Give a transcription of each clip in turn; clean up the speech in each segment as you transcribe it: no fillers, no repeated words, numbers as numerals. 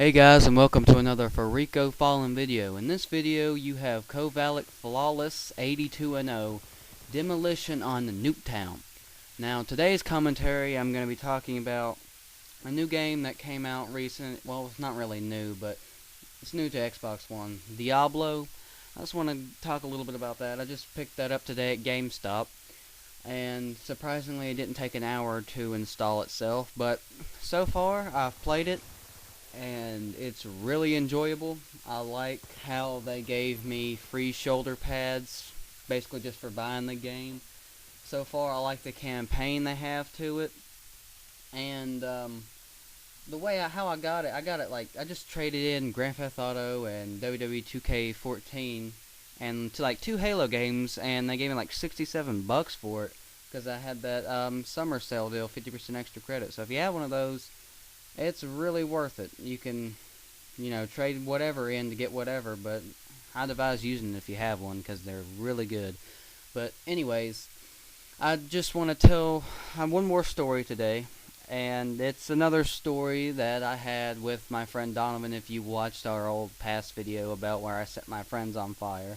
Hey guys, and welcome to another Fariko Fallen video. In this video you have Kovalik Flawless 82-0 Demolition on Nuketown. Now today's commentary I'm going to be talking about a new game that came out recent. Well, it's not really new, but it's new to Xbox One. Diablo. I just want to talk a little bit about that. I just picked that up today at GameStop, and surprisingly it didn't take an hour to install itself, but so far I've played it and it's really enjoyable. I like how they gave me free shoulder pads, basically just for buying the game. So far, I like the campaign they have to it, and the way how I got it like I just traded in Grand Theft Auto and WWE 2K14 and to like 2 Halo games, and they gave me like $67 for it because I had that summer sale deal, 50% extra credit. So if you have one of those, it's really worth it. You can, trade whatever in to get whatever, but I'd advise using it if you have one because they're really good. But anyways, I just want to tell one more story today, and it's another story that I had with my friend Donovan. If you watched our old past video about where I set my friends on fire,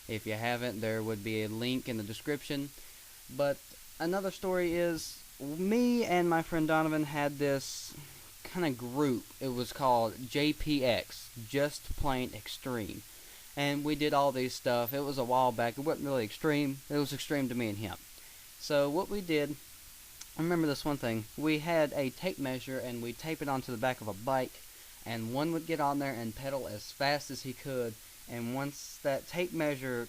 if you haven't, there would be a link in the description. But another story is me and my friend Donovan had this kind of group. It was called JPX, Just Plain Extreme, and we did all these stuff. It was a while back. It wasn't really extreme. It was extreme to me and him. So what we did, I remember this one thing. We had a tape measure and we tape it onto the back of a bike, and one would get on there and pedal as fast as he could, and once that tape measure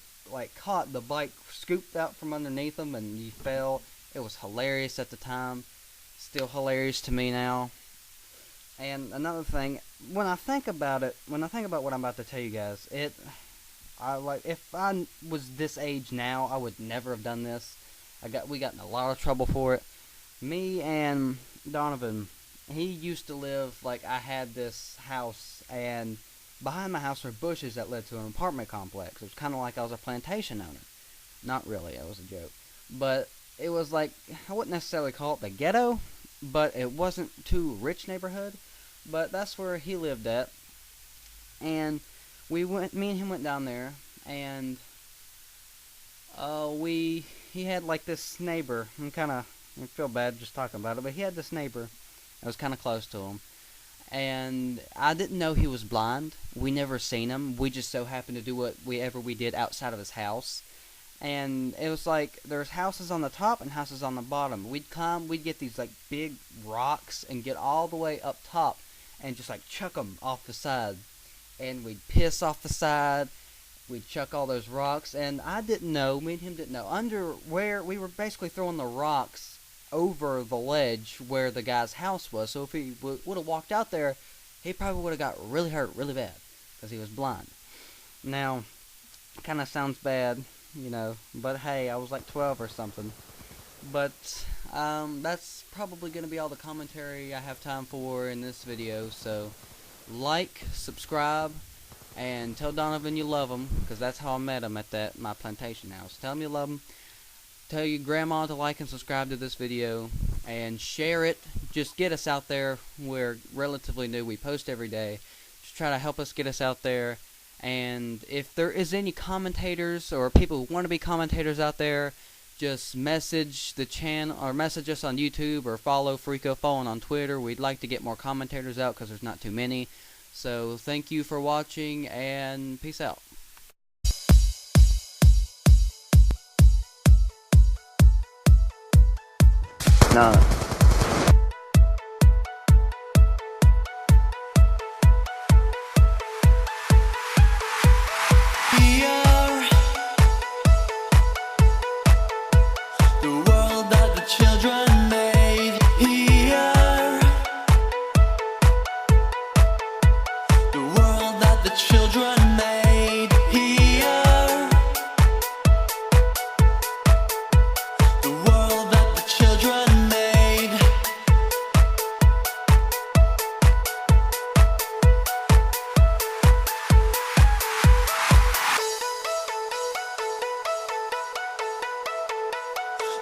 caught, the bike scooped out from underneath him and he fell. It was hilarious at the time, still hilarious to me now. And another thing, when I think about what I'm about to tell you guys, if I was this age now, I would never have done this. We got in a lot of trouble for it. Me and Donovan, he used to live, I had this house, and behind my house were bushes that led to an apartment complex. It was kind of like I was a plantation owner. Not really, it was a joke. But it was I wouldn't necessarily call it the ghetto, but it wasn't too rich neighborhood. But that's where he lived at, and me and him went down there, and he had this neighbor. I feel bad just talking about it, but he had this neighbor that was kind of close to him, and I didn't know he was blind. We never seen him. We just so happened to do whatever we did outside of his house. And it was there's houses on the top and houses on the bottom. We'd get these big rocks and get all the way up top and just chuck them off the side. And we'd piss off the side. We'd chuck all those rocks. And I didn't know, me and him didn't know, under where we were basically throwing the rocks over the ledge where the guy's house was. So if he would have walked out there, he probably would have got really hurt really bad because he was blind. Now, kind of sounds bad, but hey, I was 12 or something. But that's probably going to be all the commentary I have time for in this video. So subscribe, and tell Donovan you love him, because that's how I met him at my plantation house. Tell him you love him. Tell your grandma to like and subscribe to this video, and share it. Just get us out there. We're relatively new. We post every day. Just try to help us get us out there. And if there is any commentators or people who want to be commentators out there, just message the channel or message us on YouTube or follow Fariko Fallen on Twitter. We'd like to get more commentators out because there's not too many. So thank you for watching, and peace out. No.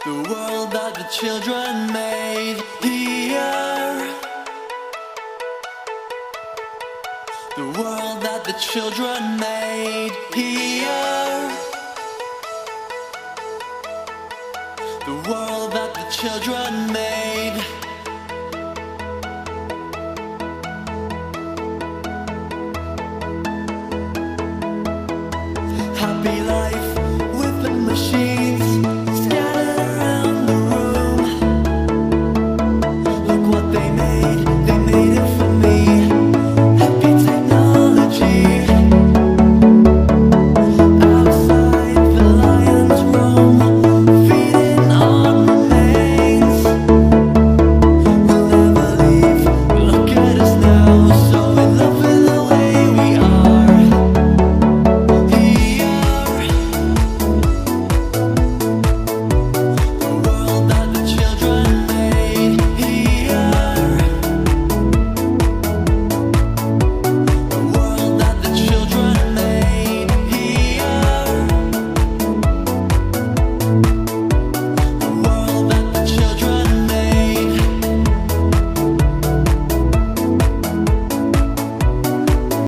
The world that the children made here. The world that the children made here. The world that the children made.